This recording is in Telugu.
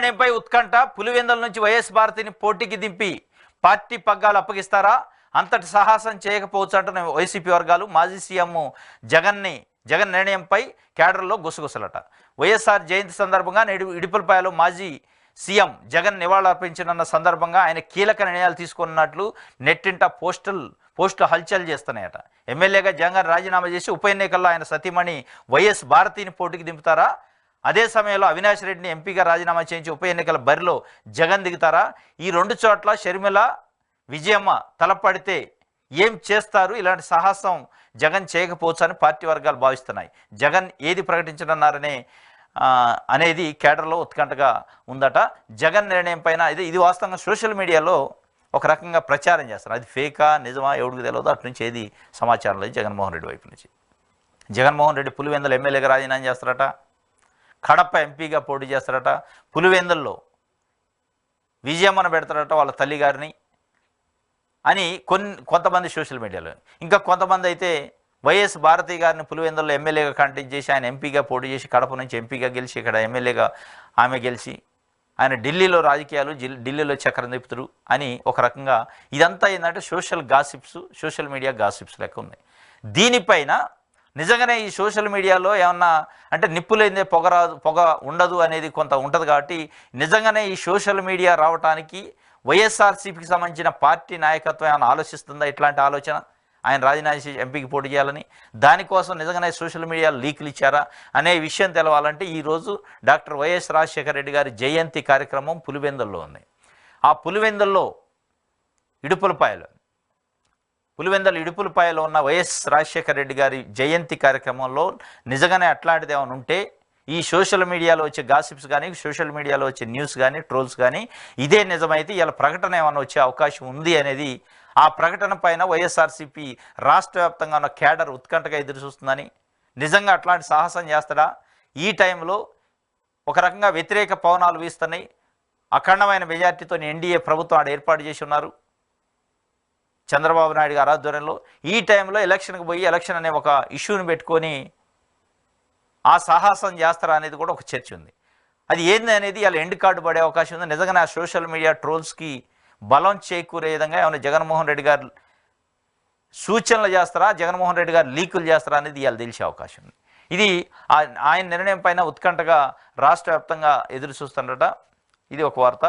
నిర్ణయంపై ఉత్కంఠ. పులివెందుల నుంచి వైఎస్ భారతిని పోటీకి దింపి పార్టీ పగ్గాలు అప్పగిస్తారా? అంతటి సాహసం చేయకపోవచ్చు అంటున్న వైసీపీ వర్గాలు. మాజీ సీఎం జగన్ నిర్ణయంపై కేడర్లో గుసగుసలట. వైఎస్ఆర్ జయంతి సందర్భంగా నేడు ఇడుపులపాయలో మాజీ సీఎం జగన్ నివాళులర్పించనున్న సందర్భంగా ఆయన కీలక నిర్ణయాలు తీసుకున్నట్లు నెట్టింట పోస్టులు హల్చల్ చేస్తున్నాయట. ఎమ్మెల్యేగా జగన్ రాజీనామా చేసి ఉప ఎన్నికల్లో ఆయన సతీమణి వైఎస్ భారతిని పోటీకి దింపుతారా? అదే సమయంలో అవినాష్ రెడ్డిని ఎంపీగా రాజీనామా చేయించి ఉప ఎన్నికల బరిలో జగన్ దిగుతారా? ఈ రెండు చోట్ల షర్మిల విజయమ్మ తలపడితే ఏం చేస్తారు? ఇలాంటి సాహసం జగన్ చేయకపోవచ్చు అని పార్టీ వర్గాలు భావిస్తున్నాయి. జగన్ ఏది ప్రకటించనున్నారనే అనేది కేడర్లో ఉత్కంఠగా ఉందట. జగన్ నిర్ణయం పైన ఇది వాస్తవంగా సోషల్ మీడియాలో ఒక రకంగా ప్రచారం చేస్తారు. అది ఫేకా నిజమా ఎవరికి తెలియదు. అటు నుంచి ఏది సమాచారం లేదు జగన్మోహన్ రెడ్డి వైపు నుంచి. జగన్మోహన్ రెడ్డి పులివెందుల ఎమ్మెల్యేగా రాజీనామా చేస్తారట, కడప ఎంపీగా పోటీ చేస్తారట, పులివెందుల్లో విజయమ్మను పెడతారట వాళ్ళ తల్లిగారిని అని కొంతమంది సోషల్ మీడియాలో. ఇంకా కొంతమంది అయితే వైఎస్ భారతి గారిని పులివెందుల్లో ఎమ్మెల్యేగా కంటెస్ట్ చేసి ఆయన ఎంపీగా పోటీ చేసి కడప నుంచి ఎంపీగా గెలిచి ఇక్కడ ఎమ్మెల్యేగా ఆమె గెలిచి ఆయన ఢిల్లీలో రాజకీయాలు ఢిల్లీలో చక్రం తిప్పుతురు అని ఒక రకంగా ఇదంతా ఏంటంటే సోషల్ మీడియా గాసిప్స్ లెక్క ఉన్నాయి. దీనిపైన నిజంగానే ఈ సోషల్ మీడియాలో ఏమన్నా అంటే నిప్పులేందే పొగ ఉండదు అనేది కొంత ఉంటుంది. కాబట్టి నిజంగానే ఈ సోషల్ మీడియా రావడానికి వైఎస్ఆర్సీపీకి సంబంధించిన పార్టీ నాయకత్వం ఏమైనా ఆలోచిస్తుందా? ఇట్లాంటి ఆలోచన ఆయన రాజీనామా చేసి ఎంపీకి పోటీ చేయాలని, దానికోసం నిజంగానే సోషల్ మీడియా లీకులు ఇచ్చారా అనే విషయం తెలవాలంటే ఈరోజు డాక్టర్ వైఎస్ రాజశేఖర రెడ్డి గారి జయంతి కార్యక్రమం పులివెందుల్లో ఉంది. ఆ పులివెందుల్లో ఇడుపులపాయలో ఉన్న వైఎస్ రాజశేఖర రెడ్డి గారి జయంతి కార్యక్రమంలో నిజంగానే అట్లాంటిది ఏమైనా ఉంటే ఈ సోషల్ మీడియాలో వచ్చే గాసిప్స్ కానీ సోషల్ మీడియాలో వచ్చే న్యూస్ కానీ ట్రోల్స్ కానీ ఇదే నిజమైతే ఇలా ప్రకటన ఏమైనా వచ్చే అవకాశం ఉంది అనేది ఆ ప్రకటన పైన వైఎస్ఆర్సీపీ రాష్ట్ర వ్యాప్తంగా ఉన్న కేడర్ ఉత్కంఠగా ఎదురు చూస్తుందని, నిజంగా అట్లాంటి సాహసం చేస్తాడా? ఈ టైంలో ఒక రకంగా వ్యతిరేక పవనాలు వీస్తున్నాయి. అఖండమైన మెజార్టీతో ఎన్డీఏ ప్రభుత్వం ఆడ ఏర్పాటు చేసి ఉన్నారు చంద్రబాబు నాయుడు గారి ఆధ్వర్యంలో. ఈ టైంలో ఎలక్షన్కి పోయి ఎలక్షన్ అనే ఒక ఇష్యూని పెట్టుకొని ఆ సాహసం చేస్తారా అనేది కూడా ఒక చర్చ ఉంది. అది ఏంది అనేది అలా ఎండ్ కార్డు పడే అవకాశం ఉంది. నిజంగానే ఆ సోషల్ మీడియా ట్రోల్స్కి బలం చేకూరే విధంగా ఏమైనా జగన్మోహన్ రెడ్డి గారు సూచనలు చేస్తారా, జగన్మోహన్ రెడ్డి గారు లీకులు చేస్తారా అనేది ఇవాళ తెలిసే అవకాశం ఉంది. ఇది ఆయన నిర్ణయం పైన ఉత్కంఠగా రాష్ట్ర వ్యాప్తంగా ఎదురు చూస్తుండట. ఇది ఒక వార్త.